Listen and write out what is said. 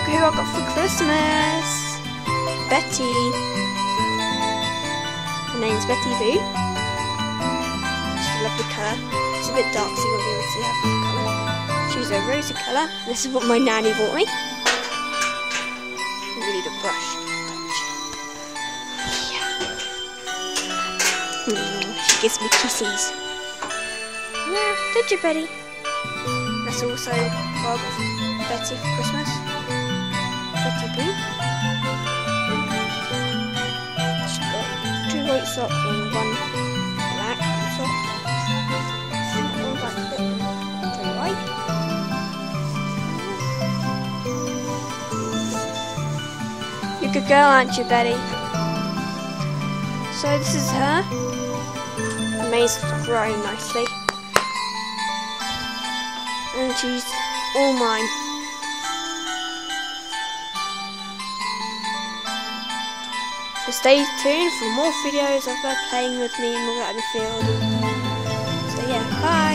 Look who I got for Christmas. Betty. Her name's Betty Boo. She's a lovely colour. It's a bit dark so you won't be able to see her colour. She's a rosy colour. This is what my nanny bought me. You need a brush. She gives me kisses. Yeah, did you, Betty? That's also what I got for Betty for Christmas. Betty Boo. She's got 2 white socks and 1 black sock. One black bit to the right. You're a good girl, aren't you, Betty? So this is her. The maze is growing nicely. And she's all mine. So stay tuned for more videos of her playing with me and all out in the field. So yeah, bye!